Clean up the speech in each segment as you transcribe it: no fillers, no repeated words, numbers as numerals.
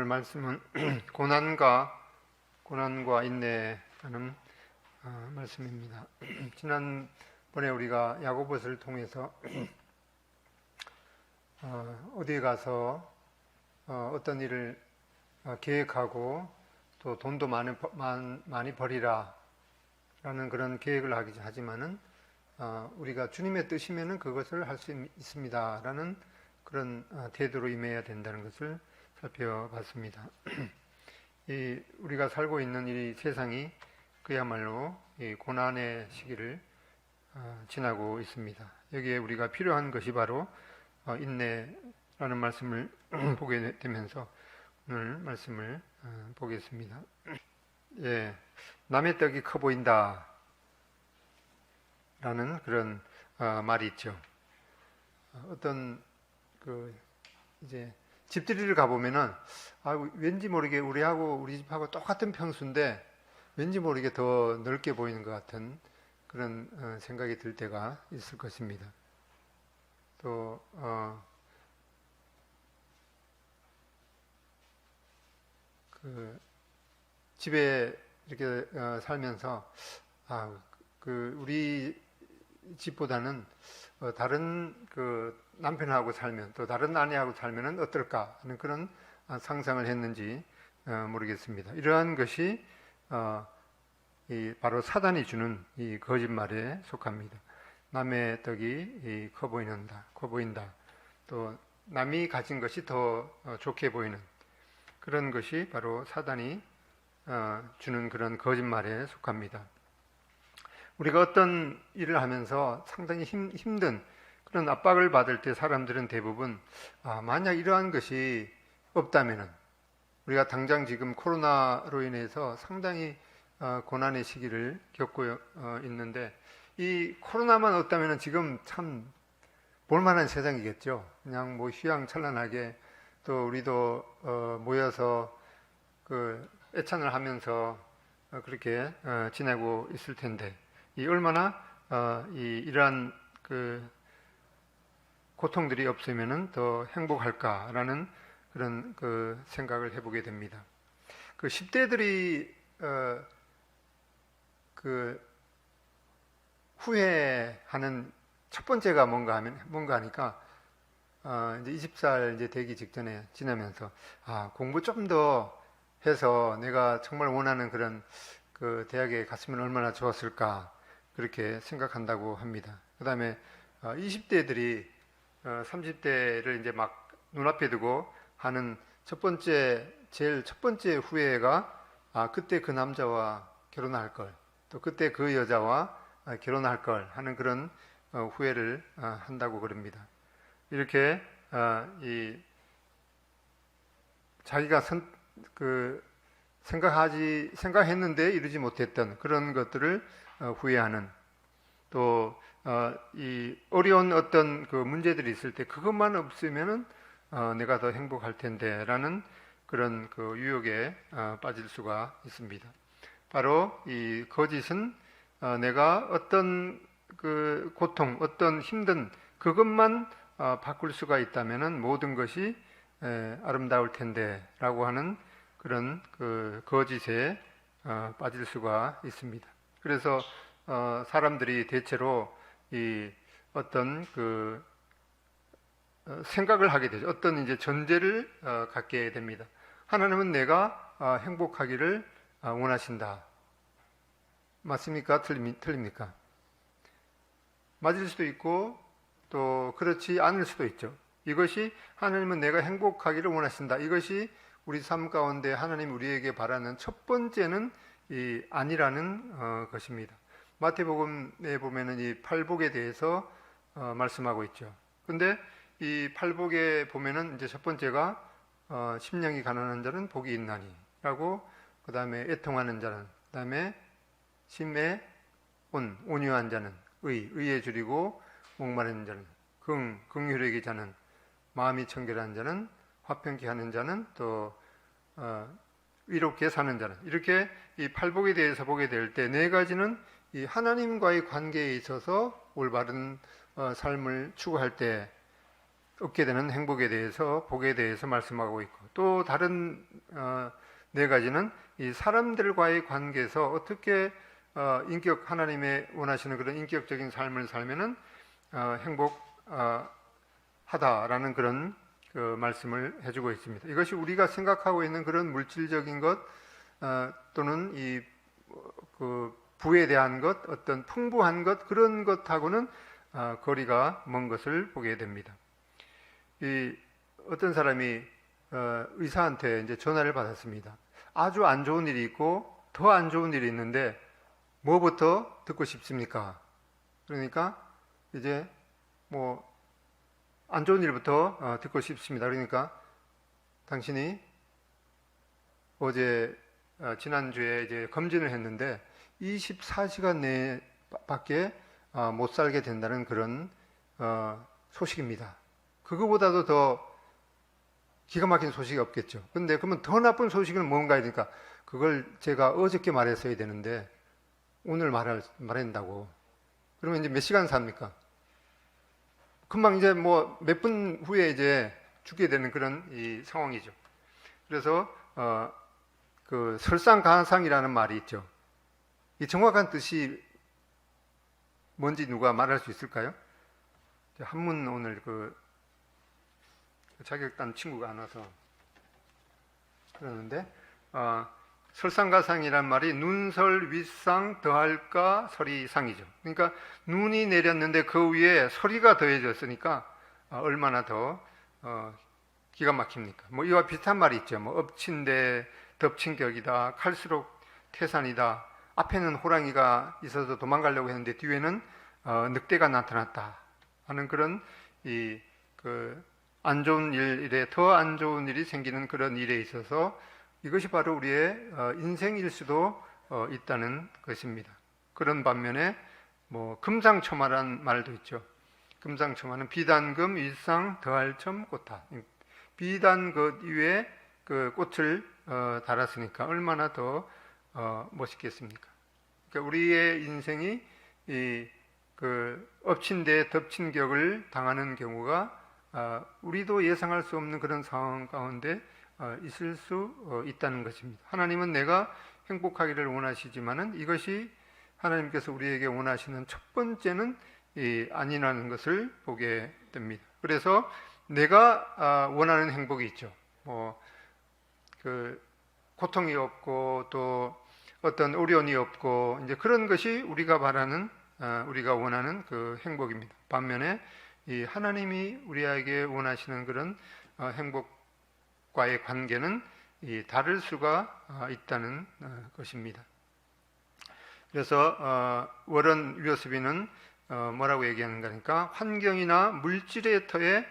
말씀은 고난과 인내라는 말씀입니다. 지난번에 우리가 야고보서를 통해서 어디에 가서 어떤 일을 계획하고 또 돈도 많이 벌이라 라는 그런 계획을 하지만은 우리가 주님의 뜻이면은 그것을 할 수 있습니다 라는 그런 태도로 임해야 된다는 것을 살펴봤습니다. 우리가 살고 있는 이 세상이 그야말로 이 고난의 시기를 지나고 있습니다. 여기에 우리가 필요한 것이 바로 인내라는 말씀을 보게 되면서 오늘 말씀을 보겠습니다. 예, 남의 떡이 커 보인다 라는 그런 말이 있죠. 어떤 이제 집들이를 가보면은 왠지 모르게 우리 집하고 똑같은 평수인데 왠지 모르게 더 넓게 보이는 것 같은 그런 생각이 들 때가 있을 것입니다. 또 집에 이렇게 살면서 우리 집보다는 다른 남편하고 살면 또 다른 아내하고 살면은 어떨까 하는 그런 상상을 했는지 모르겠습니다. 이러한 것이 바로 사단이 주는 이 거짓말에 속합니다. 남의 떡이 커 보인다. 또 남이 가진 것이 더 좋게 보이는 그런 것이 바로 사단이 주는 그런 거짓말에 속합니다. 우리가 어떤 일을 하면서 상당히 힘든 그런 압박을 받을 때 사람들은 대부분 만약 이러한 것이 없다면은 우리가 당장 지금 코로나로 인해서 상당히 고난의 시기를 겪고 있는데 이 코로나만 없다면은 지금 참 볼만한 세상이겠죠. 그냥 뭐 휘황찬란하게 또 우리도 모여서 애찬을 하면서 그렇게 지내고 있을 텐데 얼마나 이러한 고통들이 없으면은 더 행복할까라는 그런 생각을 해보게 됩니다. 10대들이 후회하는 첫 번째가 뭔가 하니까 이제 20살 이제 되기 직전에 지나면서 공부 좀 더 해서 내가 정말 원하는 그런 대학에 갔으면 얼마나 좋았을까 그렇게 생각한다고 합니다. 그 다음에 20대들이 30대를 이제 막 눈앞에 두고 하는 제일 첫 번째 후회가 그때 그 남자와 결혼할 걸, 또 그때 그 여자와 결혼할 걸 하는 그런 후회를 한다고 그럽니다. 이렇게 자기가 생각했는데 이루지 못했던 그런 것들을 후회하는, 또 이 어려운 어떤 문제들이 있을 때 그것만 없으면은 내가 더 행복할 텐데라는 그런 유혹에 빠질 수가 있습니다. 바로 이 거짓은 내가 어떤 고통, 어떤 힘든 그것만 바꿀 수가 있다면은 모든 것이 아름다울 텐데라고 하는 그런 거짓에 빠질 수가 있습니다. 그래서 사람들이 대체로 이 어떤 생각을 하게 되죠. 어떤 이제 전제를 갖게 됩니다. 하나님은 내가 행복하기를 원하신다. 맞습니까? 틀립니까? 맞을 수도 있고 또 그렇지 않을 수도 있죠. 이것이 하나님은 내가 행복하기를 원하신다. 이것이 우리 삶 가운데 하나님 우리에게 바라는 첫 번째는 아니라는 것입니다. 마태복음에 보면은 이 팔복에 대해서 말씀하고 있죠. 근데 이 팔복에 보면은 이제 첫 번째가 심령이 가난한 자는 복이 있나니라고, 그 다음에 애통하는 자는, 그 다음에 심에 온유한 자는 의에 줄이고 목마른 자는 긍휼하게 자는, 마음이 청결한 자는, 화평케 하는 자는, 또 의롭게 사는 자는, 이렇게 이 팔복에 대해서 보게 될 때 네 가지는 이 하나님과의 관계에 있어서 올바른 삶을 추구할 때 얻게 되는 행복에 대해서, 복에 대해서 말씀하고 있고, 또 다른 네 가지는 이 사람들과의 관계에서 어떻게 하나님의 원하시는 그런 인격적인 삶을 살면은 행복하다라는 그런 그 말씀을 해주고 있습니다. 이것이 우리가 생각하고 있는 그런 물질적인 것 또는 그 부에 대한 것, 어떤 풍부한 것, 그런 것하고는 거리가 먼 것을 보게 됩니다. 어떤 사람이 의사한테 이제 전화를 받았습니다. 아주 안 좋은 일이 있고 더 안 좋은 일이 있는데 뭐부터 듣고 싶습니까? 그러니까 이제 뭐 안 좋은 일부터 듣고 싶습니다. 그러니까 당신이 어제 지난주에 이제 검진을 했는데 24시간 내에 밖에 못 살게 된다는 그런 소식입니다. 그거보다도 더 기가 막힌 소식이 없겠죠. 근데 그러면 더 나쁜 소식은 뭔가 하니까 그걸 제가 어저께 말했어야 되는데 오늘 말한다고. 그러면 이제 몇 시간 삽니까? 금방 이제 뭐 몇 분 후에 이제 죽게 되는 그런 이 상황이죠. 그래서 그 설상가상이라는 말이 있죠. 이 정확한 뜻이 뭔지 누가 말할 수 있을까요? 한문 오늘 그 자격단 친구가 안 와서 그러는데 설상가상이란 말이 눈설 윗상 더할까 서리상이죠. 그러니까 눈이 내렸는데 그 위에 서리가 더해졌으니까 얼마나 더 기가 막힙니까? 뭐 이와 비슷한 말이 있죠. 뭐 엎친데 덮친 격이다. 칼수록 태산이다. 앞에는 호랑이가 있어서 도망가려고 했는데 뒤에는 늑대가 나타났다 하는 그런 안 좋은 일에 더 안 좋은 일이 생기는 그런 일에 있어서 이것이 바로 우리의 인생일 수도 있다는 것입니다. 그런 반면에 뭐 금상첨화란 말도 있죠. 금상첨화는 비단금 일상 더할 점 꽃다. 비단 것 위에 그 꽃을 달았으니까 얼마나 더 멋있겠습니까? 그러니까 우리의 인생이 그 엎친 데 덮친 격을 당하는 경우가 우리도 예상할 수 없는 그런 상황 가운데 있을 수 있다는 것입니다. 하나님은 내가 행복하기를 원하시지만은 이것이 하나님께서 우리에게 원하시는 첫 번째는 아니라는 것을 보게 됩니다. 그래서 내가 원하는 행복이 있죠. 그 고통이 없고 또 어떤 어려움이 없고 이제 그런 것이 우리가 원하는 그 행복입니다. 반면에 이 하나님이 우리에게 원하시는 그런 행복과의 관계는 다를 수가 있다는 것입니다. 그래서 워런 위어스비는 뭐라고 얘기하는가 하니까 환경이나 물질의 터에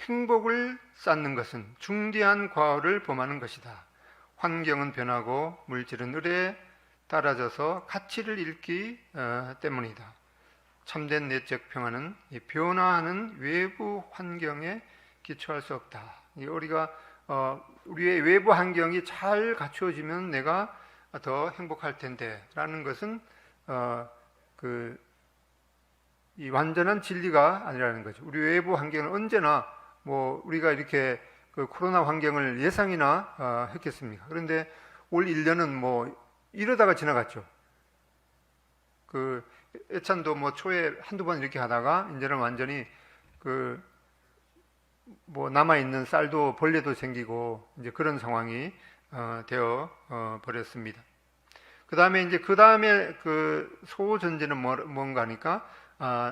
행복을 쌓는 것은 중대한 과오를 범하는 것이다. 환경은 변하고 물질은 을에 따라져서 가치를 잃기 때문이다. 참된 내적 평화는 변화하는 외부 환경에 기초할 수 없다. 우리의 외부 환경이 잘 갖추어지면 내가 더 행복할 텐데라는 것은 이 완전한 진리가 아니라는 거죠. 우리 외부 환경은 언제나 뭐 우리가 이렇게 그 코로나 환경을 예상이나 했겠습니까? 그런데 올 1년은 뭐 이러다가 지나갔죠. 그 애찬도 뭐 초에 한두 번 이렇게 하다가 이제는 완전히 뭐 남아 있는 쌀도 벌레도 생기고 이제 그런 상황이 되어 버렸습니다. 그 다음에 그 소전제는 뭔가 하니까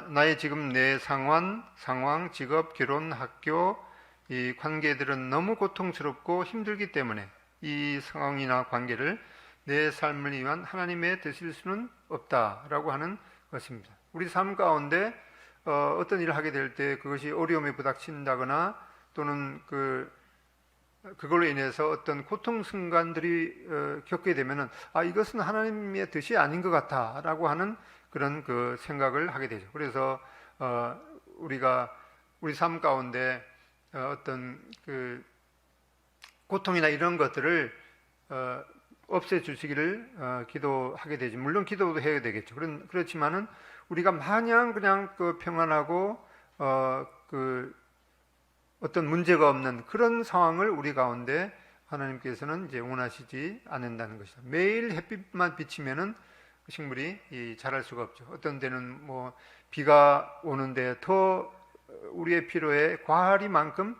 나의 지금 내 상황, 직업, 결혼, 학교 이 관계들은 너무 고통스럽고 힘들기 때문에 이 상황이나 관계를 내 삶을 위한 하나님의 되실 수는 없다라고 하는 것입니다. 우리 삶 가운데 어떤 일을 하게 될 때 그것이 어려움에 부닥친다거나 또는 그걸로 인해서 어떤 고통 순간들이 겪게 되면은 이것은 하나님의 뜻이 아닌 것 같다라고 하는 그런 그 생각을 하게 되죠. 그래서 우리가 우리 삶 가운데 어떤 그 고통이나 이런 것들을 없애주시기를 기도하게 되지. 물론 기도도 해야 되겠죠. 그렇지만은 우리가 마냥 그냥 평안하고 어떤 문제가 없는 그런 상황을 우리 가운데 하나님께서는 이제 원하시지 않는다는 것이다. 매일 햇빛만 비치면은 식물이 자랄 수가 없죠. 어떤 데는 뭐 비가 오는데 더 우리의 필요에 과하리만큼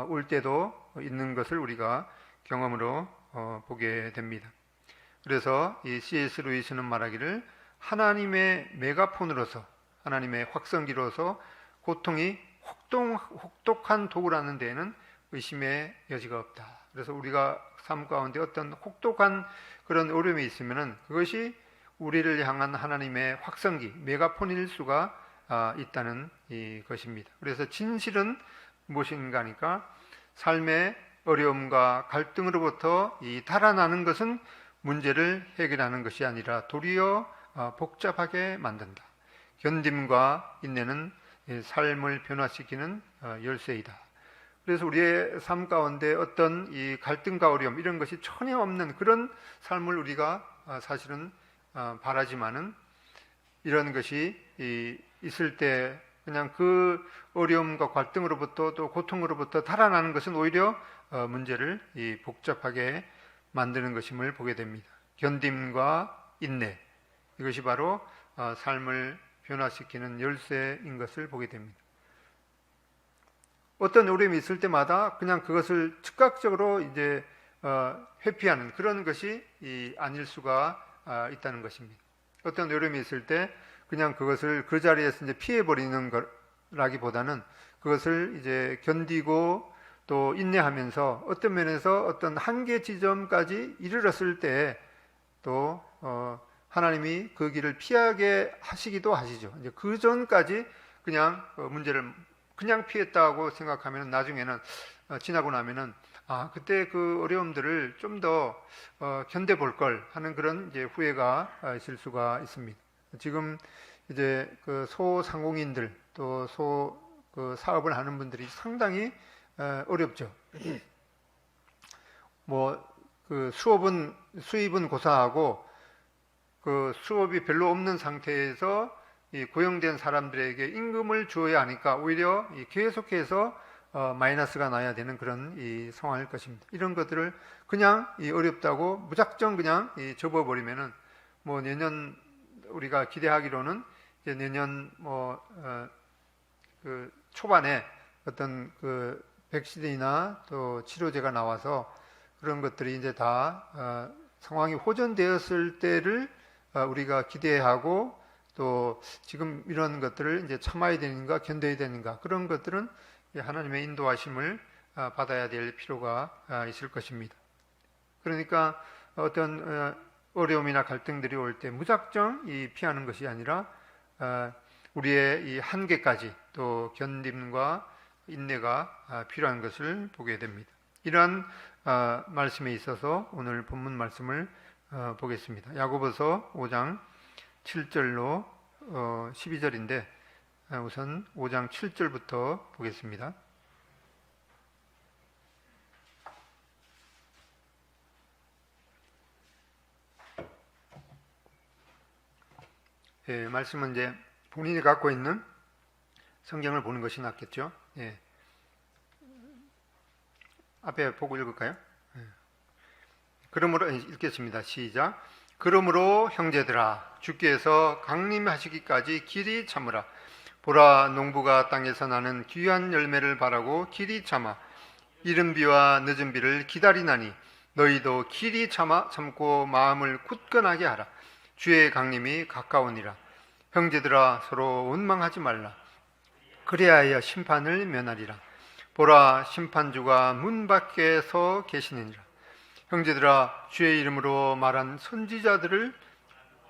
올 때도 있는 것을 우리가 경험으로 보게 됩니다. 그래서 이 C.S. 루이스는 말하기를 하나님의 메가폰으로서, 하나님의 확성기로서 고통이 혹독한 도구라는 데에는 의심의 여지가 없다. 그래서 우리가 삶 가운데 어떤 혹독한 그런 어려움이 있으면은 그것이 우리를 향한 하나님의 확성기, 메가폰일 수가 있다는 것입니다. 그래서 진실은 무엇인가 하니까 삶의 어려움과 갈등으로부터 달아나는 것은 문제를 해결하는 것이 아니라 도리어 복잡하게 만든다. 견딤과 인내는 삶을 변화시키는 열쇠이다. 그래서 우리의 삶 가운데 어떤 이 갈등과 어려움 이런 것이 전혀 없는 그런 삶을 우리가 사실은 바라지만은 이런 것이 있을 때 그냥 그 어려움과 갈등으로부터 또 고통으로부터 달아나는 것은 오히려 문제를 복잡하게 만드는 것임을 보게 됩니다. 견딤과 인내, 이것이 바로 삶을 변화시키는 열쇠인 것을 보게 됩니다. 어떤 어려움이 있을 때마다 그냥 그것을 즉각적으로 이제 회피하는 그런 것이 아닐 수가 있다는 것입니다. 어떤 어려움이 있을 때 그냥 그것을 그 자리에서 이제 피해버리는 거라기보다는 그것을 이제 견디고 또 인내하면서 어떤 면에서 어떤 한계 지점까지 이르렀을 때 또 하나님이 그 길을 피하게 하시기도 하시죠. 이제 그 전까지 그냥 문제를 그냥 피했다고 생각하면 나중에는 지나고 나면은 그때 그 어려움들을 좀 더 견뎌볼 걸 하는 그런 이제 후회가 있을 수가 있습니다. 지금 이제 그 소상공인들 또 그 사업을 하는 분들이 상당히 어렵죠. 뭐 그 수입은 고사하고 그 수업이 별로 없는 상태에서 이 고용된 사람들에게 임금을 주어야 하니까 오히려 계속해서 마이너스가 나야 되는 그런 이 상황일 것입니다. 이런 것들을 그냥 어렵다고 무작정 그냥 접어버리면은 뭐 내년 우리가 기대하기로는 이제 내년 그 초반에 어떤 그 백신이나 또 치료제가 나와서 그런 것들이 이제 다 상황이 호전되었을 때를 우리가 기대하고 또 지금 이런 것들을 이제 참아야 되는가 견뎌야 되는가 그런 것들은 하나님의 인도하심을 받아야 될 필요가 있을 것입니다. 그러니까 어떤 어려움이나 갈등들이 올 때 무작정 피하는 것이 아니라 우리의 이 한계까지 또 견딤과 인내가 필요한 것을 보게 됩니다. 이러한 말씀에 있어서 오늘 본문 말씀을 보겠습니다. 야고보서 5장 7절로 12절인데 우선 5장 7절부터 보겠습니다. 말씀은 이제 본인이 갖고 있는 성경을 보는 것이 낫겠죠. 앞에 보고 읽을까요? 그러므로 읽겠습니다. 시작. 그러므로 형제들아 주께서 강림하시기까지 길이 참으라. 보라 농부가 땅에서 나는 귀한 열매를 바라고 길이 참아 이른 비와 늦은 비를 기다리나니 너희도 길이 참고 마음을 굳건하게 하라. 주의 강림이 가까우니라. 형제들아 서로 원망하지 말라. 그리하여 심판을 면하리라. 보라 심판주가 문 밖에 서 계시느니라. 형제들아 주의 이름으로 말한 선지자들을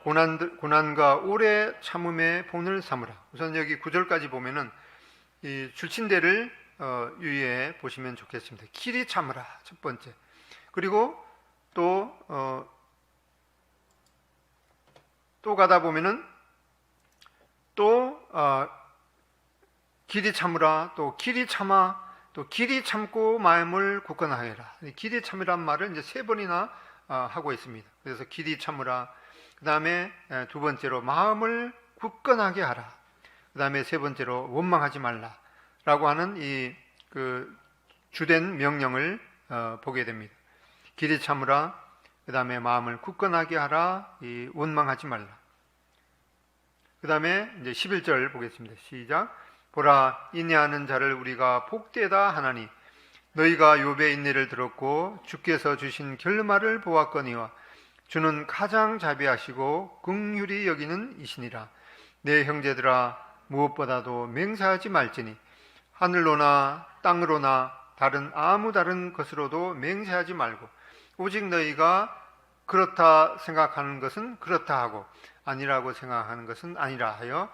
고난과 오래 참음의 본을 삼으라. 우선 여기 9절까지 보면은 이 줄친대를 유의해 보시면 좋겠습니다. 길이 참으라 첫 번째. 그리고 또 가다 보면은 또 길이 참으라, 또 길이 참아, 또 길이 참고 마음을 굳건하여라. 길이 참으란 말을 이제 3번이나 하고 있습니다. 그래서 길이 참으라. 그 다음에 두 번째로 마음을 굳건하게 하라. 그 다음에 세 번째로 원망하지 말라. 라고 하는 이 그 주된 명령을 보게 됩니다. 길이 참으라, 그 다음에 마음을 굳건하게 하라, 원망하지 말라. 그 다음에 이제 11절 보겠습니다. 시작. 보라, 인내하는 자를 우리가 복되다 하나니 너희가 욥의 인내를 들었고 주께서 주신 결말을 보았거니와 주는 가장 자비하시고 긍휼히 여기는 이시니라. 내 형제들아, 무엇보다도 맹세하지 말지니 하늘로나 땅으로나 아무 다른 것으로도 맹세하지 말고 오직 너희가 그렇다 생각하는 것은 그렇다 하고 아니라고 생각하는 것은 아니라 하여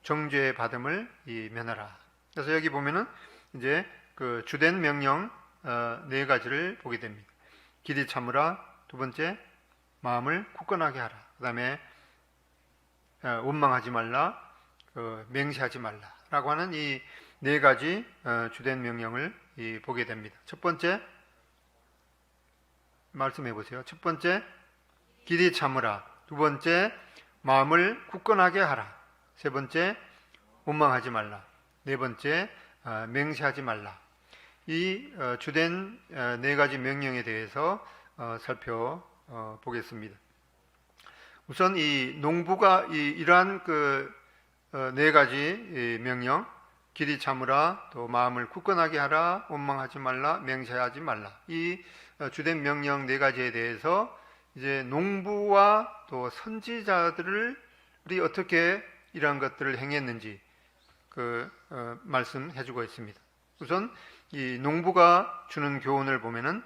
정죄 받음을 면하라. 그래서 여기 보면은 이제 그 주된 명령 네 가지를 보게 됩니다. 길이 참으라, 두 번째 마음을 굳건하게 하라, 그 다음에 원망하지 말라, 맹세하지 말라라고 하는 이 네 가지 주된 명령을 보게 됩니다. 첫 번째 말씀해 보세요. 첫 번째 길이 참으라, 두 번째 마음을 굳건하게 하라, 세 번째 원망하지 말라, 네 번째 맹세하지 말라. 이 주된 네 가지 명령에 대해서 살펴보겠습니다. 우선 이 농부가 이러한 네 가지 명령, 길이 참으라, 또 마음을 굳건하게 하라, 원망하지 말라, 맹세하지 말라. 이 주된 명령 네 가지에 대해서 이제 농부와 또 선지자들이 어떻게 이러한 것들을 행했는지 말씀해주고 있습니다. 우선 이 농부가 주는 교훈을 보면은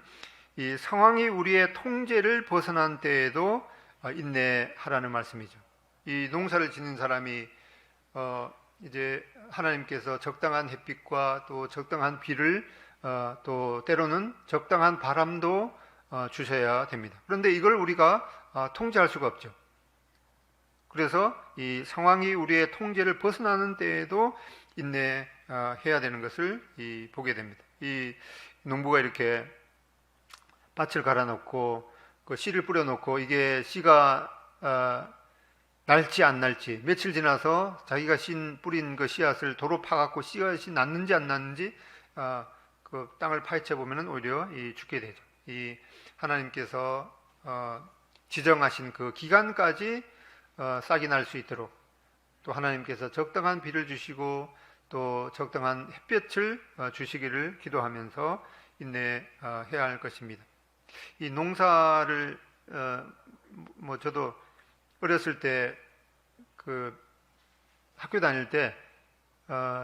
이 상황이 우리의 통제를 벗어난 때에도 인내하라는 말씀이죠. 이 농사를 짓는 사람이 이제 하나님께서 적당한 햇빛과 또 적당한 비를 또 때로는 적당한 바람도 주셔야 됩니다. 그런데 이걸 우리가 통제할 수가 없죠. 그래서 이 상황이 우리의 통제를 벗어나는 때에도 인내해야 되는 것을 보게 됩니다. 이 농부가 이렇게 밭을 갈아놓고 그 씨를 뿌려놓고 이게 씨가 날지 안 날지, 며칠 지나서 자기가 뿌린 그 씨앗을 도로 파갖고 씨앗이 났는지 안 났는지 그 땅을 파헤쳐 보면은 오히려 죽게 되죠. 이 하나님께서 지정하신 그 기간까지 싹이 날 수 있도록 또 하나님께서 적당한 비를 주시고 또 적당한 햇볕을 주시기를 기도하면서 인내해야 할 것입니다. 이 농사를 저도 어렸을 때 학교 다닐 때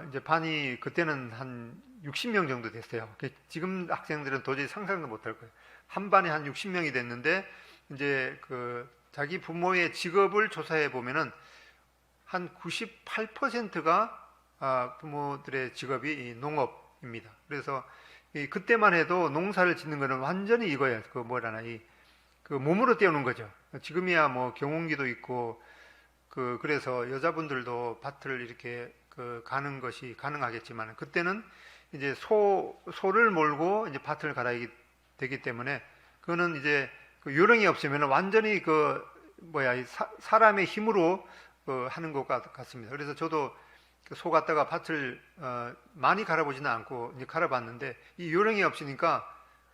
이제 반이 그때는 한 60명 정도 됐어요. 지금 학생들은 도저히 상상도 못할 거예요. 한 반에 한 60명이 됐는데 이제 자기 부모의 직업을 조사해 보면은 한 98%가 부모들의 직업이 농업입니다. 그래서 그때만 해도 농사를 짓는 거는 완전히 이거예요. 몸으로 때우는 거죠. 지금이야 뭐 경운기도 있고 그래서 여자분들도 밭을 이렇게 가는 것이 가능하겠지만 그때는 이제 소를 몰고 이제 밭을 갈아야 되기 때문에 그거는 이제 요령이 없으면 완전히 사람의 힘으로 하는 것 같습니다. 그래서 저도 소 갖다가 밭을 많이 갈아보지는 않고 이제 갈아봤는데 이 요령이 없으니까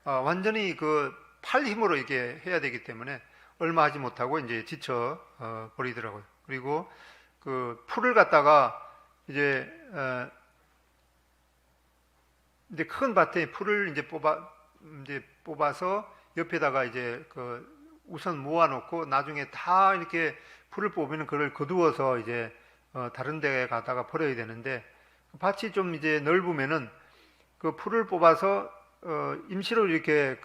완전히 팔 힘으로 이렇게 해야 되기 때문에 얼마 하지 못하고 이제 지쳐 버리더라고요. 그리고 풀을 갖다가 이제 큰 밭에 풀을 이제 뽑아서 옆에다가 이제 우선 모아놓고 나중에 다 이렇게 풀을 뽑으면 그걸 거두어서 이제 다른 데 가다가 버려야 되는데 밭이 좀 이제 넓으면은 그 풀을 뽑아서 임시로 이렇게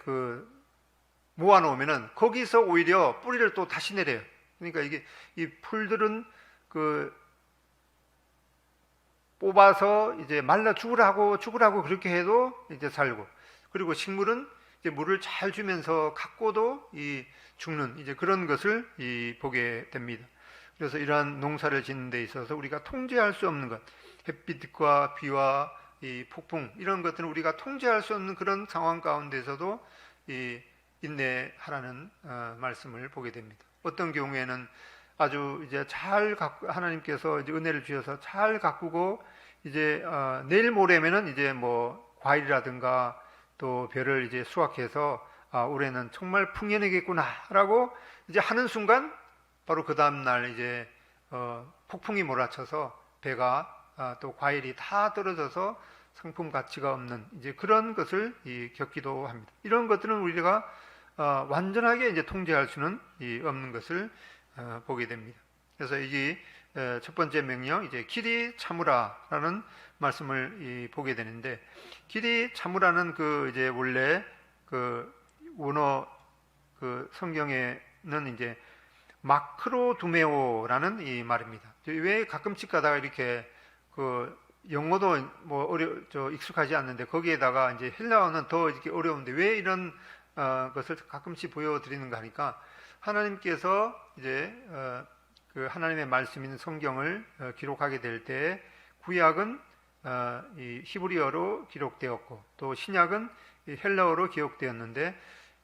모아놓으면은 거기서 오히려 뿌리를 또 다시 내려요. 그러니까 이 풀들은 뽑아서 이제 말라 죽으라고 그렇게 해도 이제 살고, 그리고 식물은 이제 물을 잘 주면서 갖고도 죽는 이제 그런 것을 보게 됩니다. 그래서 이러한 농사를 짓는 데 있어서 우리가 통제할 수 없는 것, 햇빛과 비와 폭풍 이런 것들은 우리가 통제할 수 없는 그런 상황 가운데서도 인내하라는 말씀을 보게 됩니다. 어떤 경우에는 아주 이제 하나님께서 이제 은혜를 주셔서 잘 가꾸고 이제 내일 모레면은 이제 과일이라든가 또 별을 이제 수확해서 올해는 정말 풍년이겠구나라고 이제 하는 순간 바로 그 다음 날 이제 폭풍이 몰아쳐서 배가 또 과일이 다 떨어져서 상품 가치가 없는 이제 그런 것을 겪기도 합니다. 이런 것들은 우리가 완전하게 이제 통제할 수는 없는 것을 보게 됩니다. 그래서 이게 첫 번째 명령, 이제 길이 참으라라는 말씀을 보게 되는데, 길이 참으라는 그 이제 원래 그 원어 그 성경에는 이제 마크로두메오라는 이 말입니다. 왜 가끔씩 가다가 이렇게 그 영어도 뭐 익숙하지 않는데 거기에다가 이제 헬라어는 더 이렇게 어려운데 왜 이런 것을 가끔씩 보여드리는가 하니까, 하나님께서 이제 그 하나님의 말씀인 성경을 기록하게 될 때 구약은 이 히브리어로 기록되었고 또 신약은 이 헬라어로 기록되었는데,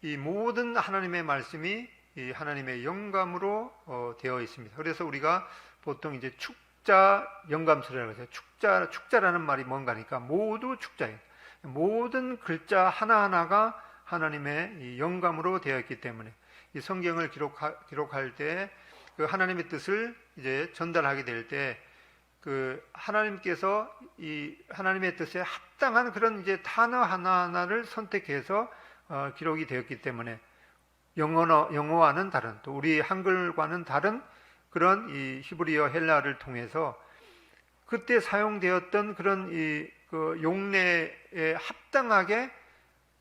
이 모든 하나님의 말씀이 이 하나님의 영감으로 되어 있습니다. 그래서 우리가 보통 이제 축자 영감서라고 하죠. 축자라는 말이 뭔가 하니까 모두 축자예요. 모든 글자 하나하나가 하나님의 이 영감으로 되어 있기 때문에 이 성경을 기록할 때 그 하나님의 뜻을 이제 전달하게 될 때 그 하나님께서 이 하나님의 뜻에 합당한 그런 이제 단어 하나하나를 선택해서 기록이 되었기 때문에 영어와는 다른, 또 우리 한글과는 다른 그런 이 히브리어 헬라어를 통해서 그때 사용되었던 그런 그 용례에 합당하게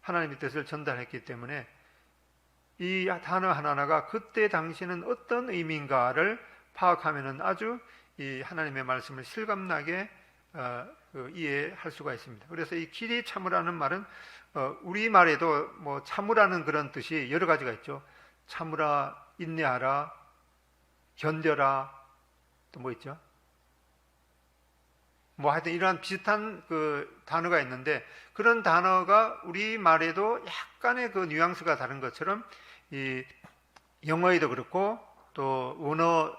하나님의 뜻을 전달했기 때문에 이 단어 하나하나가 그때 당시에는 어떤 의미인가를 파악하면은 아주 이 하나님의 말씀을 실감나게 이해할 수가 있습니다. 그래서 이 길이 참으라는 말은 우리 말에도 뭐 참으라는 그런 뜻이 여러 가지가 있죠. 참으라, 인내하라, 견뎌라, 또 뭐 있죠? 뭐 하여튼 이러한 비슷한 그 단어가 있는데, 그런 단어가 우리 말에도 약간의 그 뉘앙스가 다른 것처럼 이 영어에도 그렇고 또 원어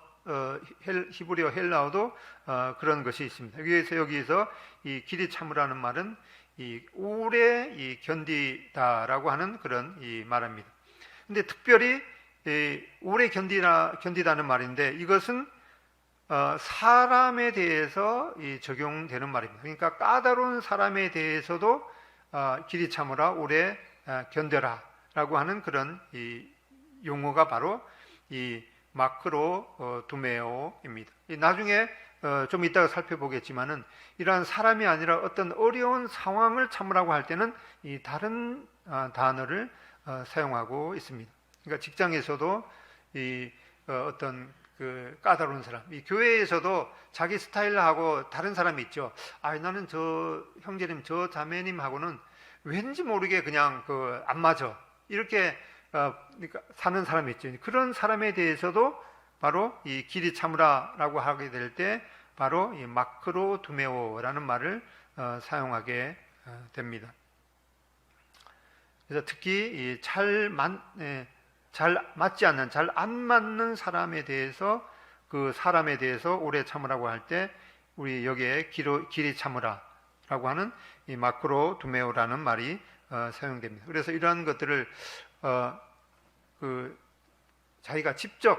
히브리어 헬라어도 그런 것이 있습니다. 여기에서 이 길이 참으라는 말은 이 오래 견디다라고 하는 그런 이 말입니다. 근데 특별히 오래 견디다는 말인데, 이것은 사람에 대해서 적용되는 말입니다. 그러니까 까다로운 사람에 대해서도 길이 참으라, 오래 견뎌라 라고 하는 그런 이 용어가 바로 이 마크로 두메오입니다. 나중에 좀 이따가 살펴보겠지만은 이러한 사람이 아니라 어떤 어려운 상황을 참으라고 할 때는 이 다른 단어를 사용하고 있습니다. 그러니까 직장에서도 이 어떤 그 까다로운 사람, 이 교회에서도 자기 스타일하고 다른 사람이 있죠. 나는 저 형제님, 저 자매님하고는 왠지 모르게 그냥 안 맞아. 이렇게 그러니까 사는 사람이 있죠. 그런 사람에 대해서도 바로 이 길이 참으라라고 하게 될 때 바로 이 마크로 두메오라는 말을 사용하게 됩니다. 그래서 특히 잘 맞지 않는, 잘 안 맞는 사람에 대해서, 그 사람에 대해서 오래 참으라고 할 때 우리 여기에 길이 참으라라고 하는 이 마크로 두메오라는 말이 사용됩니다. 그래서 이러한 것들을 자기가 직접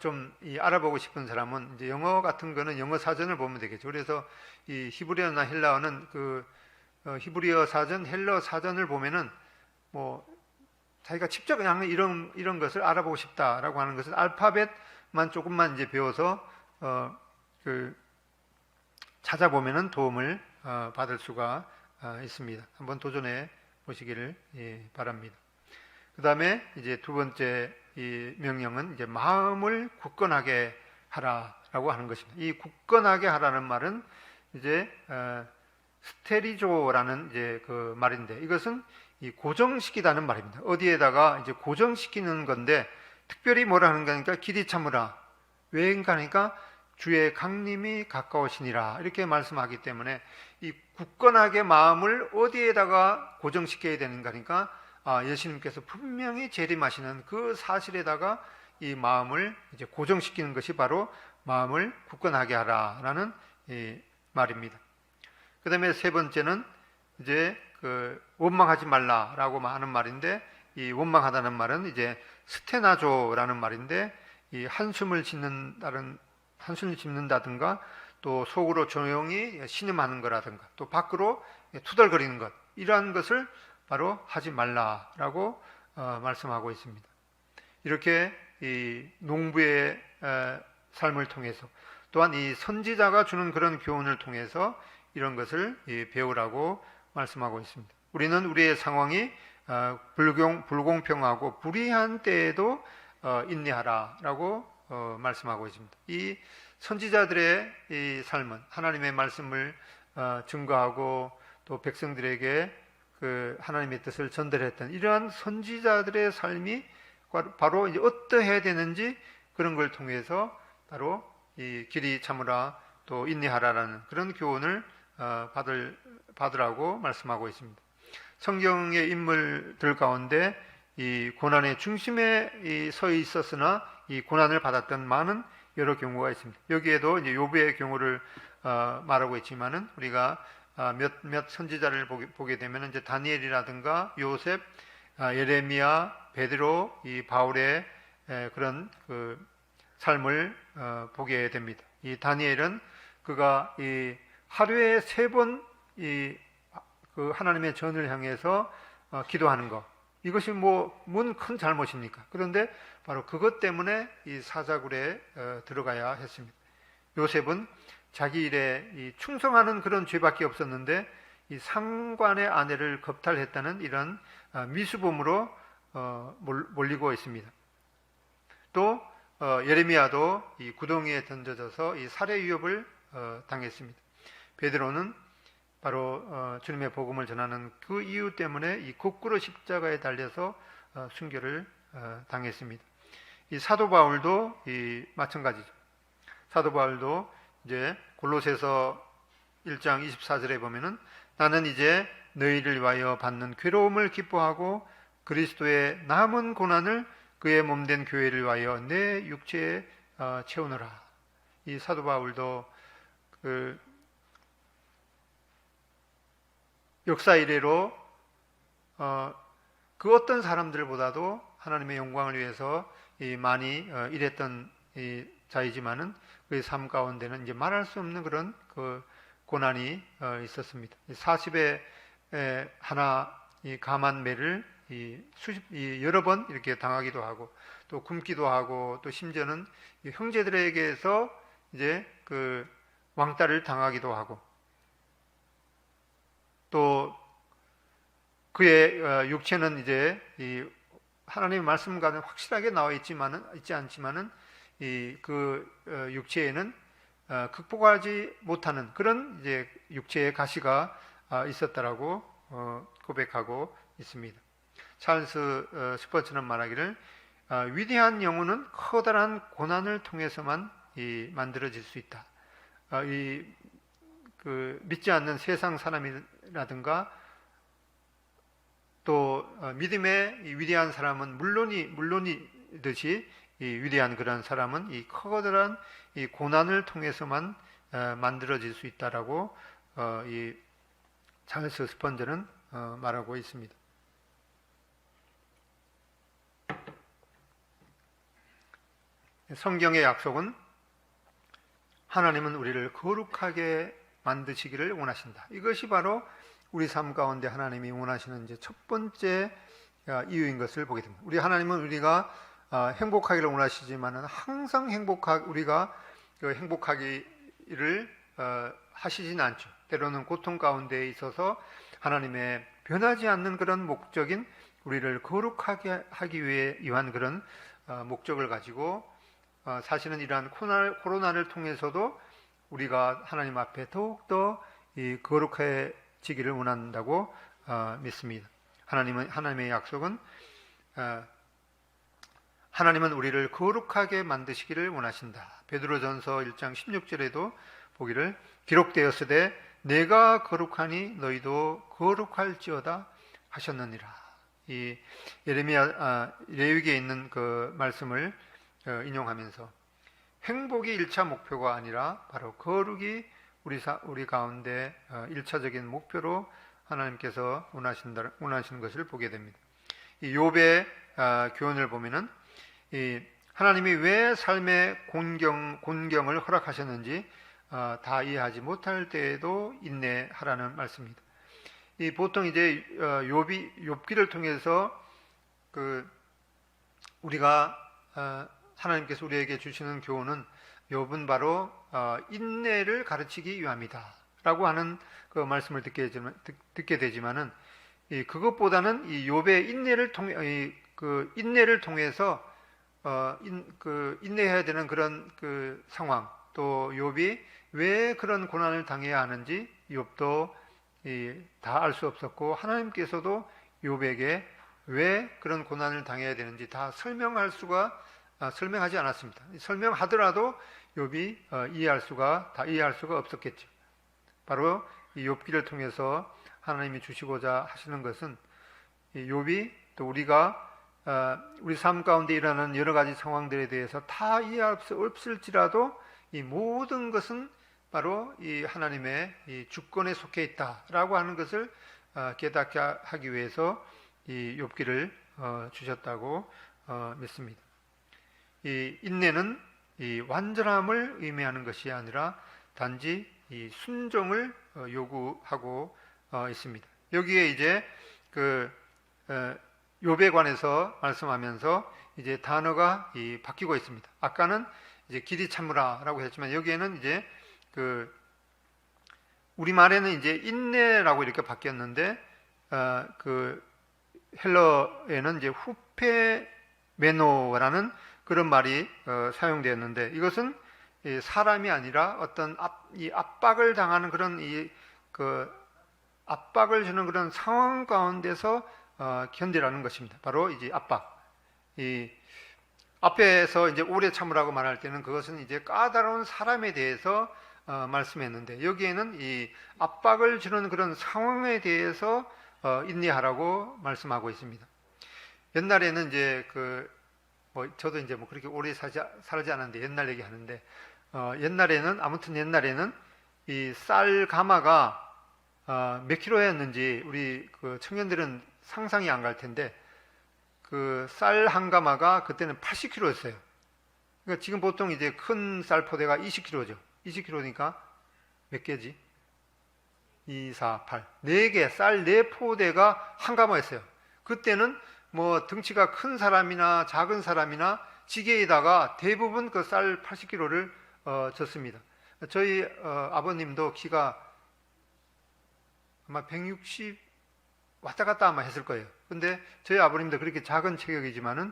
좀 알아보고 싶은 사람은 이제 영어 같은 거는 영어 사전을 보면 되겠죠. 그래서 이 히브리어나 헬라어는 히브리어 사전, 헬라어 사전을 보면은 뭐 자기가 직접 그냥 이런 것을 알아보고 싶다라고 하는 것은 알파벳만 조금만 이제 배워서 찾아보면은 도움을 받을 수가 있습니다. 한번 도전해 보시기를 바랍니다. 그 다음에 이제 두 번째 이 명령은 이제 마음을 굳건하게 하라라고 하는 것입니다. 이 굳건하게 하라는 말은 이제 스테리조라는 이제 그 말인데, 이것은 이 고정시키다는 말입니다. 어디에다가 이제 고정시키는 건데, 특별히 뭐라는 거니까 길이 참으라. 왜인가 하니까 주의 강림이 가까우시니라 이렇게 말씀하기 때문에 이 굳건하게 마음을 어디에다가 고정시켜야 되는가 하니까 예수님께서 분명히 재림하시는 그 사실에다가 이 마음을 이제 고정시키는 것이 바로 마음을 굳건하게 하라라는 이 말입니다. 그 다음에 세 번째는 이제 그 원망하지 말라라고 하는 말인데, 이 원망하다는 말은 이제 스테나조라는 말인데, 이 한숨을 짓는다든가 또 속으로 조용히 신음하는 거라든가 또 밖으로 투덜거리는 것, 이러한 것을 바로 하지 말라라고 말씀하고 있습니다. 이렇게 이 농부의 삶을 통해서, 또한 이 선지자가 주는 그런 교훈을 통해서 이런 것을 배우라고 말씀하고 있습니다. 우리는 우리의 상황이 불공평하고 불의한 때에도 인내하라라고 말씀하고 있습니다. 이 선지자들의 이 삶은 하나님의 말씀을 증거하고 또 백성들에게 그 하나님의 뜻을 전달했던 이러한 선지자들의 삶이 바로 이제 어떠해야 되는지, 그런 걸 통해서 바로 이 길이 참으라 또 인내하라라는 그런 교훈을 받으라고 말씀하고 있습니다. 성경의 인물들 가운데 이 고난의 중심에 서 있었으나 이 고난을 받았던 많은 여러 경우가 있습니다. 여기에도 이제 욥의 경우를 말하고 있지만은 우리가 몇 선지자를 보게 되면 이제 다니엘이라든가 요셉, 예레미야, 베드로, 이 바울의 그런 그 삶을 보게 됩니다. 이 다니엘은 그가 이 하루에 3번 그 하나님의 전을 향해서 기도하는 것, 이것이 뭔 큰 잘못입니까? 그런데 바로 그것 때문에 이 사자굴에 들어가야 했습니다. 요셉은 자기 일에 충성하는 그런 죄밖에 없었는데 이 상관의 아내를 겁탈했다는 이런 미수범으로 몰리고 있습니다. 또 예레미야도 이 구덩이에 던져져서 이 살해 위협을 당했습니다. 베드로는 바로 주님의 복음을 전하는 그 이유 때문에 이 거꾸로 십자가에 달려서 순교를 당했습니다. 이 사도 바울도 마찬가지죠. 사도 바울도 이제 골로새서 1장 24절에 보면은 나는 이제 너희를 위하여 받는 괴로움을 기뻐하고 그리스도의 남은 고난을 그의 몸된 교회를 위하여 내 육체에 채우노라. 이 사도 바울도 그 역사 이래로 그 어떤 사람들보다도 하나님의 영광을 위해서 많이 일했던 자이지만은 그의 삶 가운데는 이제 말할 수 없는 그런 그 고난이 있었습니다. 40에 하나 이 감한 매를 여러 번 이렇게 당하기도 하고 또 굶기도 하고 또 심지어는 형제들에게서 이제 그 왕따를 당하기도 하고 또 그의 육체는 이제 이 하나님의 말씀과는 확실하게 나와 있지 않지만은 그 육체에는 극복하지 못하는 그런 이제 육체의 가시가 있었다라고 고백하고 있습니다. 찰스 스퍼전은 말하기를 위대한 영혼은 커다란 고난을 통해서만 만들어질 수 있다. 그 믿지 않는 세상 사람이라든가 또 믿음의 위대한 사람은 물론이듯이 이 위대한 그런 사람은 이 커다란 이 고난을 통해서만 만들어질 수 있다라고 이 찰스 스펀저는 말하고 있습니다. 성경의 약속은 하나님은 우리를 거룩하게 만드시기를 원하신다. 이것이 바로 우리 삶 가운데 하나님이 원하시는 이제 첫 번째 이유인 것을 보게 됩니다. 우리 하나님은 우리가 행복하기를 원하시지만은 항상 우리가 행복하기를 하시진 않죠. 때로는 고통 가운데 있어서 하나님의 변하지 않는 그런 목적인 우리를 거룩하게 하기 위한 그런 목적을 가지고 사실은 이러한 코로나를 통해서도 우리가 하나님 앞에 더욱더 거룩해지기를 원한다고 믿습니다. 하나님의 약속은 하나님은 우리를 거룩하게 만드시기를 원하신다. 베드로전서 1장 16절에도 보기를 기록되었으되 내가 거룩하니 너희도 거룩할지어다 하셨느니라. 이 예레미야 레위기에 있는 그 말씀을 인용하면서 행복이 1차 목표가 아니라 바로 거룩이 우리 가운데 1차적인 목표로 하나님께서 원하시는 것을 보게 됩니다. 이 욥의 교훈을 보면은 이 하나님이 왜 삶의 곤경을 허락하셨는지 다 이해하지 못할 때에도 인내하라는 말씀입니다. 이 보통 이제 욥기를 통해서 우리가 하나님께서 우리에게 주시는 교훈은 욥은 바로 인내를 가르치기 위함이다라고 하는 그 말씀을 듣게 되지만은 그것보다는 이 욥의 인내를 통해서 인내해야 되는 그런 그 상황, 또 욥이 왜 그런 고난을 당해야 하는지 욥도 다 알 수 없었고, 하나님께서도 욥에게 왜 그런 고난을 당해야 되는지 다 설명하지 않았습니다. 설명하더라도 욥이 이해할 수가 없었겠죠. 바로 이 욥기를 통해서 하나님이 주시고자 하시는 것은 욥이 또 우리가 우리 삶 가운데 일어나는 여러 가지 상황들에 대해서 다 이해할 수 없을지라도 이 모든 것은 바로 이 하나님의 이 주권에 속해 있다라고 하는 것을 깨닫게 하기 위해서 이 욥기를 주셨다고 믿습니다. 이 인내는 이 완전함을 의미하는 것이 아니라 단지 이 순종을 요구하고 있습니다. 여기에 이제 욥에 관해서 말씀하면서 이제 단어가 바뀌고 있습니다. 아까는 이제 길이 참으라라고 했지만 여기에는 이제 우리말에는 이제 인내라고 이렇게 바뀌었는데 헬러에는 이제 후페메노라는 그런 말이 사용되었는데, 이것은 사람이 아니라 어떤 압박을 당하는 그런 압박을 주는 그런 상황 가운데서 견디라는 것입니다. 바로 이제 압박. 이 앞에서 이제 오래 참으라고 말할 때는 그것은 이제 까다로운 사람에 대해서 말씀했는데, 여기에는 이 압박을 주는 그런 상황에 대해서 인내하라고 말씀하고 있습니다. 옛날에는 이제 저도 이제 그렇게 오래 살지 않았는데 옛날 얘기 하는데, 옛날에는 이 쌀 가마가 몇 킬로였는지 우리 청년들은 상상이 안 갈 텐데, 쌀 한 가마가 그때는 80kg였어요. 그러니까 지금 보통 이제 큰 쌀 포대가 20kg죠. 20kg니까 몇 개지? 2, 4, 8. 4개, 쌀 4포대가 한 가마였어요. 그때는 뭐 등치가 큰 사람이나 작은 사람이나 지게에다가 대부분 그 쌀 80kg를 졌습니다. 저희 아버님도 키가 아마 160 왔다 갔다 아마 했을 거예요. 근데 저희 아버님도 그렇게 작은 체격이지만은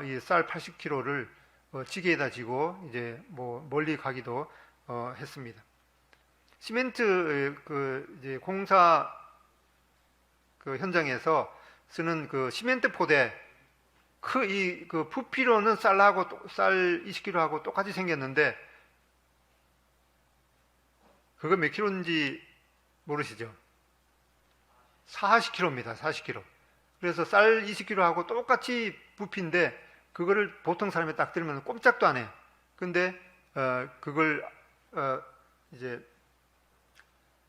이 쌀 80kg를 지게에다 지고 이제 뭐 멀리 가기도 했습니다. 시멘트 이제 공사 현장에서 쓰는 시멘트 포대, 부피로는 쌀 20kg하고 똑같이 생겼는데, 그거 몇 킬로인지 모르시죠? 40kg입니다. 40kg. 그래서 쌀 20kg하고 똑같이 부피인데, 그거를 보통 사람이 딱 들으면 꼼짝도 안 해요. 근데 그걸 이제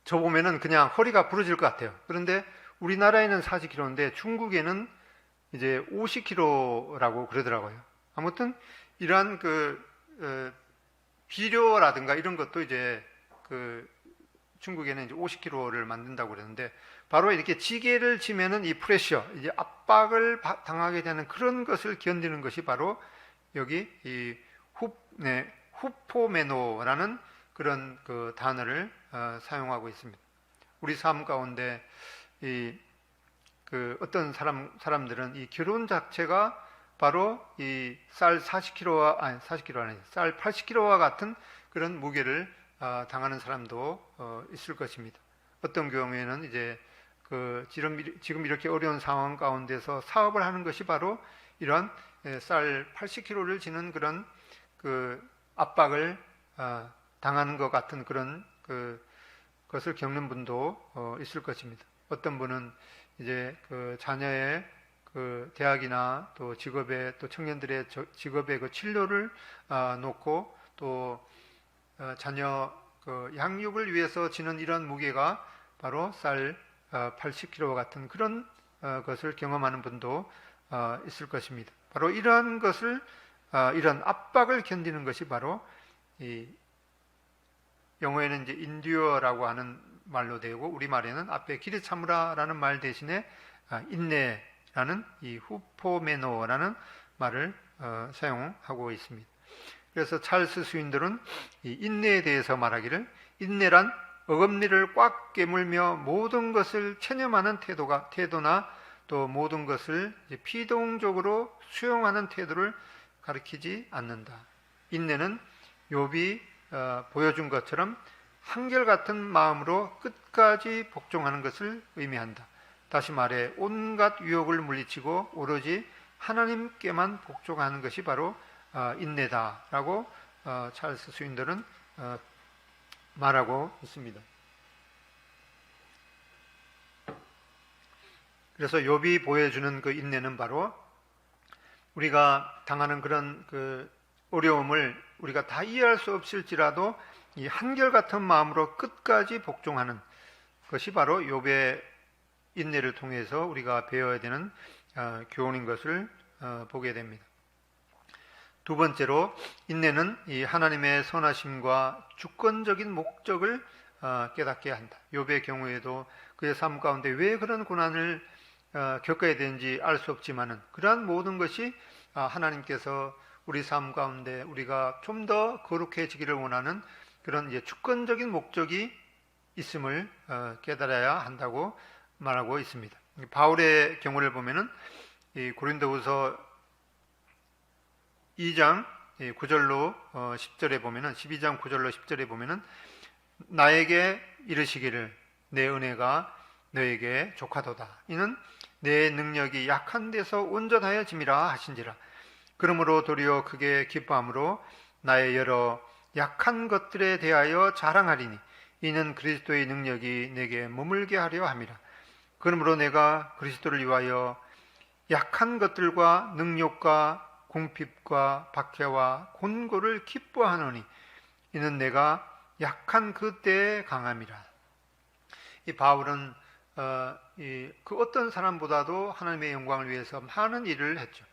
저보면은 그냥 허리가 부러질 것 같아요. 그런데 우리나라에는 40kg인데 중국에는 이제 50kg라고 그러더라고요. 아무튼 이러한 비료라든가 이런 것도 이제 중국에는 이제 50kg를 만든다고 그러는데, 바로 이렇게 지게를 치면은 이 프레셔, 이제 압박을 당하게 되는 그런 것을 견디는 것이 바로 여기 이 후포메노라는 그런 단어를 사용하고 있습니다. 우리 삶 가운데 어떤 사람들은 이 결혼 자체가 바로 이 쌀 40kg 아니 쌀 80kg와 같은 그런 무게를 당하는 사람도 있을 것입니다. 어떤 경우에는 이제 지금 이렇게 어려운 상황 가운데서 사업을 하는 것이 바로 이러한 쌀 80kg를 지는 그런 압박을 당하는 것 같은 그런 것을 겪는 분도 있을 것입니다. 어떤 분은 이제 자녀의 대학이나 또 직업에, 또 청년들의 직업의 진로를 놓고 또 자녀 양육을 위해서 지는 이런 무게가 바로 쌀 80kg와 같은 그런 것을 경험하는 분도 있을 것입니다. 바로 이러한 것을 이런 압박을 견디는 것이 바로 이 영어에는 이제 인듀어라고 하는 말로 되고 우리말에는 앞에 길에 참으라라는 말 대신에 인내라는 이 후포메노라는 말을 사용하고 있습니다. 그래서 찰스 스윈들은 이 인내에 대해서 말하기를 인내란 어금니를 꽉 깨물며 모든 것을 체념하는 태도나 또 모든 것을 피동적으로 수용하는 태도를 가리키지 않는다. 인내는 욥이 보여준 것처럼 한결같은 마음으로 끝까지 복종하는 것을 의미한다. 다시 말해 온갖 유혹을 물리치고 오로지 하나님께만 복종하는 것이 바로 인내다라고 찰스 스윈들은 말하고 있습니다. 그래서 욥이 보여주는 그 인내는 바로 우리가 당하는 그런 그 어려움을 우리가 다 이해할 수 없을지라도 이 한결같은 마음으로 끝까지 복종하는 것이 바로 욥의 인내를 통해서 우리가 배워야 되는 교훈인 것을 보게 됩니다. 두 번째로 인내는 이 하나님의 선하심과 주권적인 목적을 깨닫게 한다. 욥의 경우에도 그의 삶 가운데 왜 그런 고난을 겪어야 되는지 알 수 없지만은 그러한 모든 것이 하나님께서 우리 삶 가운데 우리가 좀 더 거룩해지기를 원하는 그런 이제 주권적인 목적이 있음을 깨달아야 한다고 말하고 있습니다. 바울의 경우를 보면은 이 고린도후서 2장 9절로 10절에 보면은 12장 9절로 10절에 보면은 나에게 이르시기를 내 은혜가 너에게 족하도다. 이는 내 능력이 약한 데서 온전하여 짐이라 하신지라. 그러므로 도리어 크게 기뻐함으로 나의 여러 약한 것들에 대하여 자랑하리니 이는 그리스도의 능력이 내게 머물게 하려 함이라. 그러므로 내가 그리스도를 위하여 약한 것들과 능욕과 궁핍과 박해와 곤고를 기뻐하노니 이는 내가 약한 그때에 강함이라. 이 바울은 그 어떤 사람보다도 하나님의 영광을 위해서 많은 일을 했죠.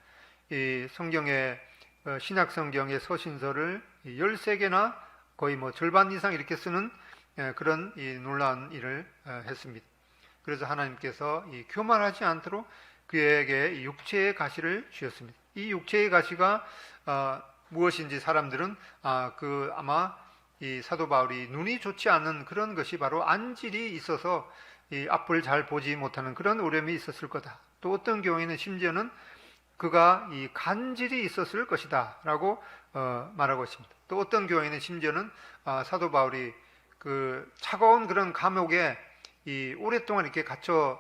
이 성경의 신약 성경의 서신서를 13개나 거의 뭐 절반 이상 이렇게 쓰는 그런 이 놀라운 일을 했습니다. 그래서 하나님께서 이 교만하지 않도록 그에게 이 육체의 가시를 주셨습니다. 이 육체의 가시가 무엇인지 사람들은 아마 이 사도 바울이 눈이 좋지 않은 그런 것이 바로 안질이 있어서 이 앞을 잘 보지 못하는 그런 어려움이 있었을 거다. 또 어떤 경우에는 심지어는 그가 이 간질이 있었을 것이다 라고 말하고 있습니다. 또 어떤 경우에는 심지어는 사도 바울이 그 차가운 그런 감옥에 이 오랫동안 이렇게 갇혀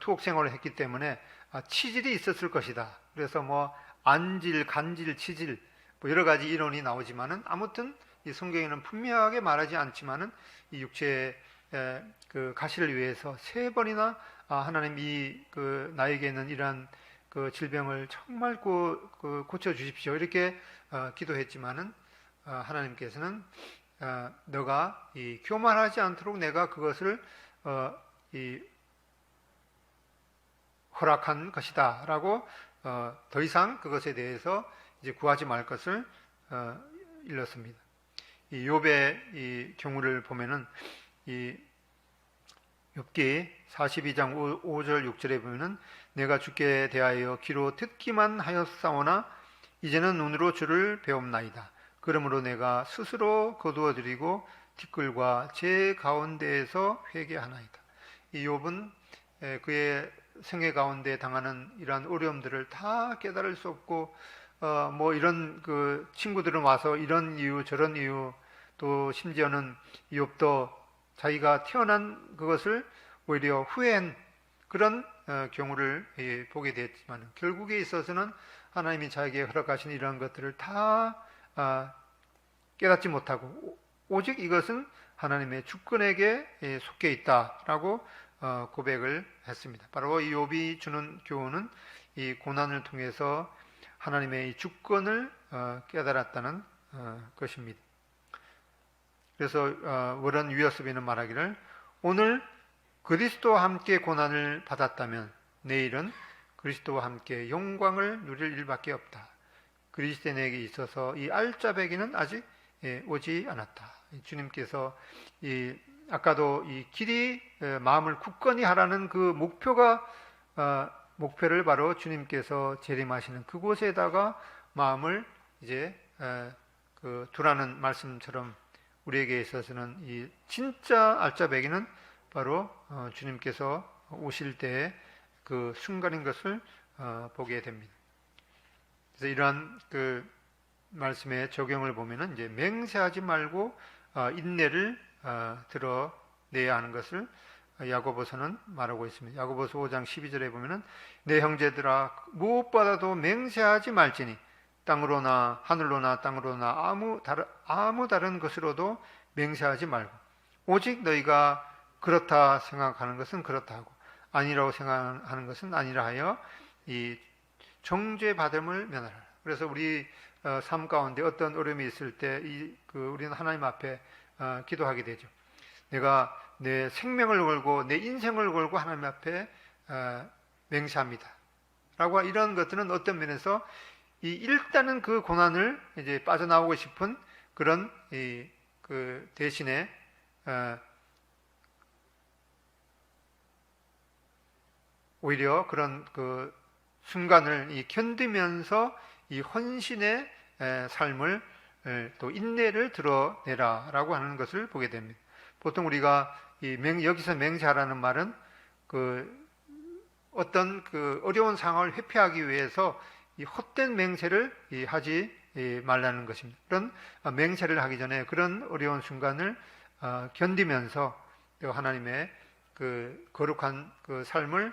투옥 생활을 했기 때문에 치질이 있었을 것이다. 그래서 뭐 안질, 간질, 치질 뭐 여러 가지 이론이 나오지만은 아무튼 이 성경에는 분명하게 말하지 않지만은 이 육체의 그 가시를 위해서 3번이나 하나님 그 나에게 있는 이러한 그 질병을 정말 고쳐 주십시오 이렇게 기도했지만은 하나님께서는 너가 이 교만하지 않도록 내가 그것을 허락한 것이다라고 더 이상 그것에 대해서 이제 구하지 말 것을 일렀습니다. 이 욥의 이 경우를 보면은 이 욥기 42장 5절 6절에 보면은 내가 주께 대하여 귀로 듣기만 하였사오나 이제는 눈으로 주를 배움나이다. 그러므로 내가 스스로 거두어 드리고 티끌과 제 가운데에서 회개하나이다. 이 욥은 그의 생애 가운데 당하는 이러한 어려움들을 다 깨달을 수 없고 뭐 이런 그 친구들은 와서 이런 이유 저런 이유 또 심지어는 욥도 자기가 태어난 그것을 오히려 후회한 그런 경우를 보게 됐지만 결국에 있어서는 하나님이 자기에게 허락하신 이러한 것들을 다 깨닫지 못하고 오직 이것은 하나님의 주권에게 속해 있다라고 고백을 했습니다. 바로 이 욥이 주는 교훈은 이 고난을 통해서 하나님의 이 주권을 깨달았다는 것입니다. 그래서 워런 위어스비는 말하기를 오늘 그리스도와 함께 고난을 받았다면 내일은 그리스도와 함께 영광을 누릴 일밖에 없다. 그리스도인에게 있어서 이 알짜배기는 아직 오지 않았다. 주님께서 아까도 이 길이 마음을 굳건히 하라는 그 목표를 바로 주님께서 재림하시는 그곳에다가 마음을 이제 두라는 말씀처럼 우리에게 있어서는 이 진짜 알짜배기는 바로 주님께서 오실 때의 그 순간인 것을 보게 됩니다. 그래서 이러한 그 말씀의 적용을 보면은 이제 맹세하지 말고 인내를 드러내야 하는 것을 야고보서는 말하고 있습니다. 야고보서 5장 12절에 보면은 내 형제들아 무엇보다도 맹세하지 말지니 땅으로나 하늘로나 땅으로나 아무 다른 것으로도 맹세하지 말고 오직 너희가 그렇다 생각하는 것은 그렇다 하고 아니라고 생각하는 것은 아니라 하여 이 정죄받음을 면하라. 그래서 우리 삶 가운데 어떤 어려움이 있을 때 우리는 하나님 앞에 기도하게 되죠. 내가 내 생명을 걸고 내 인생을 걸고 하나님 앞에 맹세합니다. 라고 이런 것들은 어떤 면에서 일단은 그 고난을 이제 빠져나오고 싶은 그런 그 대신에 오히려 그런 그 순간을 견디면서 이 헌신의 삶을 또 인내를 드러내라라고 하는 것을 보게 됩니다. 보통 우리가 여기서 맹세하라는 말은 어떤 그 어려운 상황을 회피하기 위해서 이 헛된 맹세를 하지 말라는 것입니다. 그런 맹세를 하기 전에 그런 어려운 순간을 견디면서 하나님의 그 거룩한 그 삶을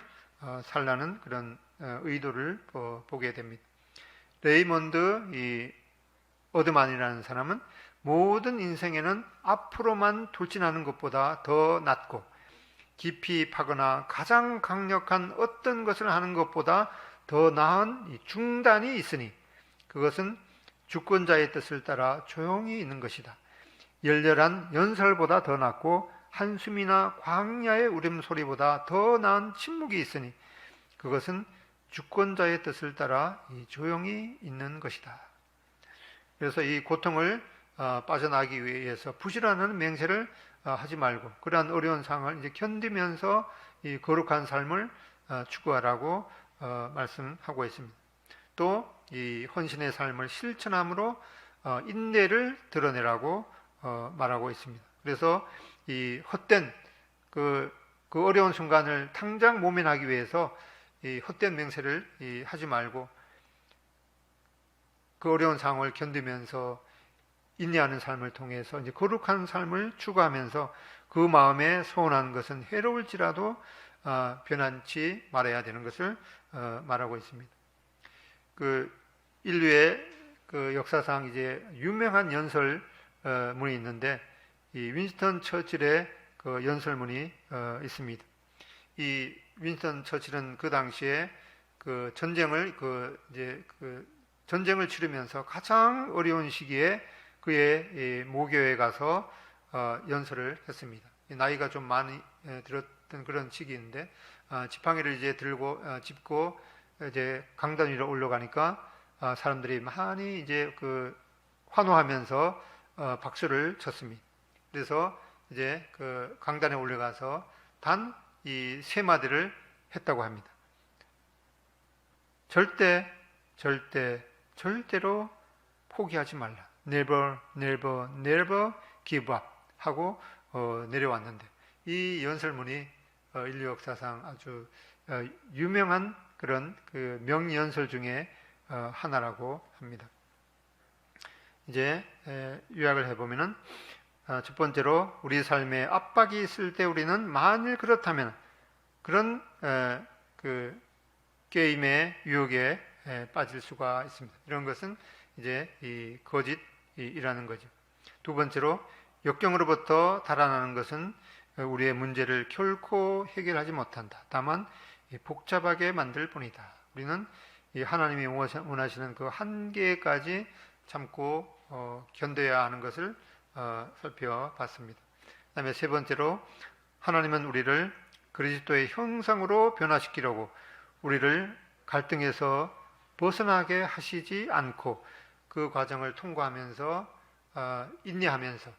살라는 그런 의도를 보게 됩니다. 레이몬드 어드만이라는 사람은 모든 인생에는 앞으로만 돌진하는 것보다 더 낫고 깊이 파거나 가장 강력한 어떤 것을 하는 것보다 더 나은 중단이 있으니 그것은 주권자의 뜻을 따라 조용히 있는 것이다. 열렬한 연설보다 더 낫고 한숨이나 광야의 울음소리보다 더 나은 침묵이 있으니 그것은 주권자의 뜻을 따라 조용히 있는 것이다. 그래서 이 고통을 빠져나가기 위해서 부지런한 맹세를 하지 말고 그러한 어려운 상황을 이제 견디면서 이 거룩한 삶을 추구하라고 말씀하고 있습니다. 또 이 헌신의 삶을 실천함으로 인내를 드러내라고 말하고 있습니다. 그래서 이 헛된 그 어려운 순간을 당장 모면하기 위해서 이 헛된 맹세를 하지 말고 그 어려운 상황을 견디면서 인내하는 삶을 통해서 이제 거룩한 삶을 추구하면서 그 마음에 소원하는 것은 해로울지라도 변함치 말아야 되는 것을 말하고 있습니다. 그 인류의 그 역사상 이제 유명한 연설문이 있는데 이 윈스턴 처칠의 그 연설문이 있습니다. 이 윈스턴 처칠은 그 당시에 그 전쟁을 전쟁을 치르면서 가장 어려운 시기에 그의 모교에 가서 연설을 했습니다. 나이가 좀 많이 들었던 그런 시기인데 지팡이를 이제 짚고 이제 강단 위로 올라가니까 사람들이 많이 이제 환호하면서 박수를 쳤습니다. 그래서 이제 그 강단에 올라가서 단 이 세 마디를 했다고 합니다. 절대로 포기하지 말라. Never, never, never give up 하고 내려왔는데 이 연설문이 인류 역사상 아주 유명한 그런 그 명연설 중에 하나라고 합니다. 이제 요약을 해보면은 첫 번째로 우리 삶에 압박이 있을 때 우리는 만일 그렇다면 그런 그 게임의 유혹에 빠질 수가 있습니다. 이런 것은 이제 이 거짓이라는 거죠. 두 번째로 역경으로부터 달아나는 것은 우리의 문제를 결코 해결하지 못한다. 다만 복잡하게 만들 뿐이다. 우리는 하나님이 원하시는 그 한계까지 참고 견뎌야 하는 것을 살펴봤습니다. 그 다음에 세 번째로 하나님은 우리를 그리스도의 형상으로 변화시키려고 우리를 갈등에서 벗어나게 하시지 않고 그 과정을 통과하면서 인내하면서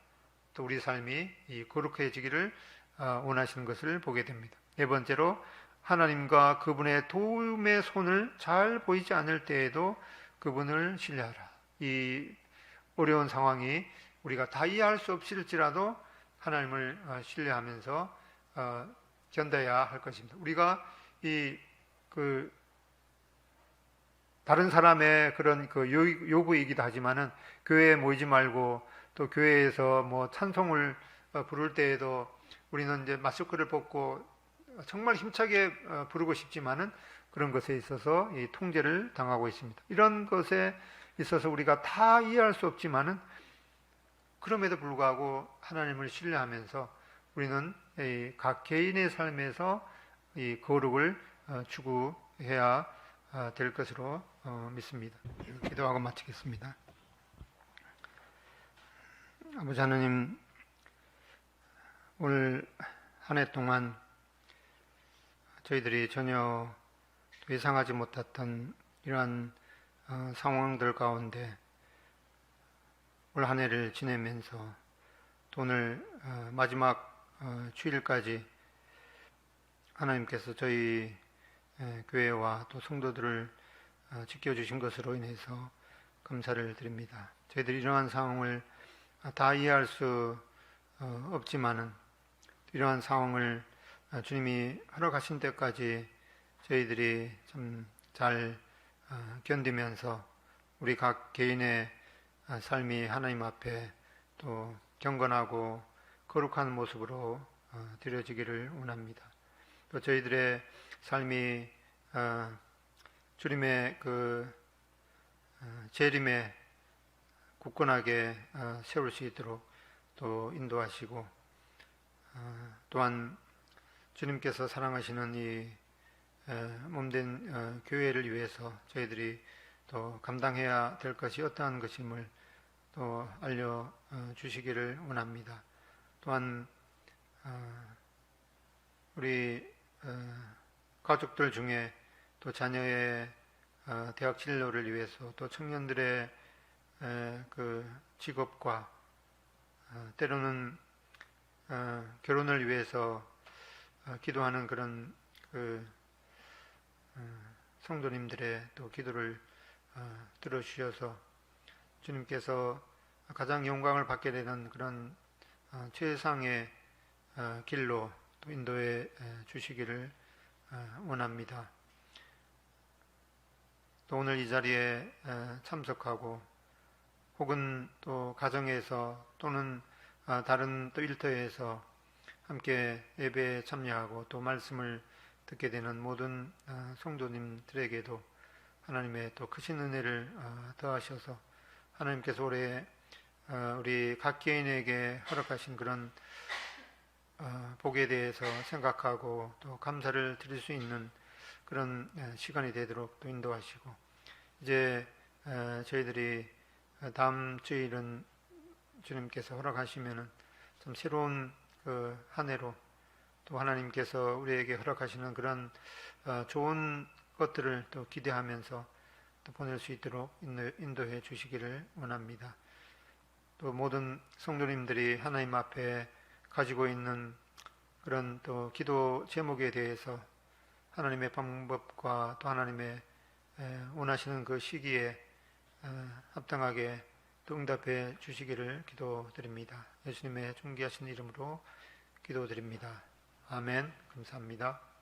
또 우리 삶이 거룩해지기를 원하시는 것을 보게 됩니다. 네 번째로 하나님과 그분의 도움의 손을 잘 보이지 않을 때에도 그분을 신뢰하라. 이 어려운 상황이 우리가 다 이해할 수 없을지라도 하나님을 신뢰하면서 견뎌야 할 것입니다. 우리가 다른 사람의 그런 요구이기도 하지만은 교회에 모이지 말고 또 교회에서 뭐 찬송을 부를 때에도 우리는 이제 마스크를 벗고 정말 힘차게 부르고 싶지만은 그런 것에 있어서 이 통제를 당하고 있습니다. 이런 것에 있어서 우리가 다 이해할 수 없지만은 그럼에도 불구하고 하나님을 신뢰하면서 우리는 각 개인의 삶에서 이 거룩을 추구해야 될 것으로 믿습니다. 기도하고 마치겠습니다. 아버지 하나님, 오늘 한 해 동안 저희들이 전혀 예상하지 못했던 이러한 상황들 가운데 올 한 해를 지내면서 또 오늘 마지막 주일까지 하나님께서 저희 교회와 또 성도들을 지켜주신 것으로 인해서 감사를 드립니다. 저희들이 이러한 상황을 다 이해할 수 없지만은 이러한 상황을 주님이 허락하신 때까지 저희들이 좀 잘 견디면서 우리 각 개인의 삶이 하나님 앞에 또 경건하고 거룩한 모습으로 드려지기를 원합니다. 또 저희들의 삶이 주님의 그 재림에 굳건하게 세울 수 있도록 또 인도하시고 또한 주님께서 사랑하시는 이 몸된 교회를 위해서 저희들이 또 감당해야 될 것이 어떠한 것임을 또 알려주시기를 원합니다. 또한 우리 가족들 중에 또 자녀의 대학 진로를 위해서 또 청년들의 그 직업과 때로는 결혼을 위해서 기도하는 그런 성도님들의 또 기도를 들어주셔서 주님께서 가장 영광을 받게 되는 그런 최상의 길로 또 인도해 주시기를 원합니다. 또 오늘 이 자리에 참석하고 혹은 또 가정에서 또는 다른 또 일터에서 함께 예배에 참여하고 또 말씀을 듣게 되는 모든 성도님들에게도 하나님의 또 크신 은혜를 더하셔서 하나님께서 올해 우리 각 개인에게 허락하신 그런 복에 대해서 생각하고 또 감사를 드릴 수 있는 그런 시간이 되도록 또 인도하시고 이제 저희들이 다음 주일은 주님께서 허락하시면은 좀 새로운 그 한 해로 또 하나님께서 우리에게 허락하시는 그런 좋은 것들을 또 기대하면서 또 보낼 수 있도록 인도해 주시기를 원합니다. 또 모든 성도님들이 하나님 앞에 가지고 있는 그런 또 기도 제목에 대해서 하나님의 방법과 또 하나님의 원하시는 그 시기에 합당하게 또 응답해 주시기를 기도드립니다. 예수님의 존귀하신 이름으로 기도드립니다. 아멘. 감사합니다.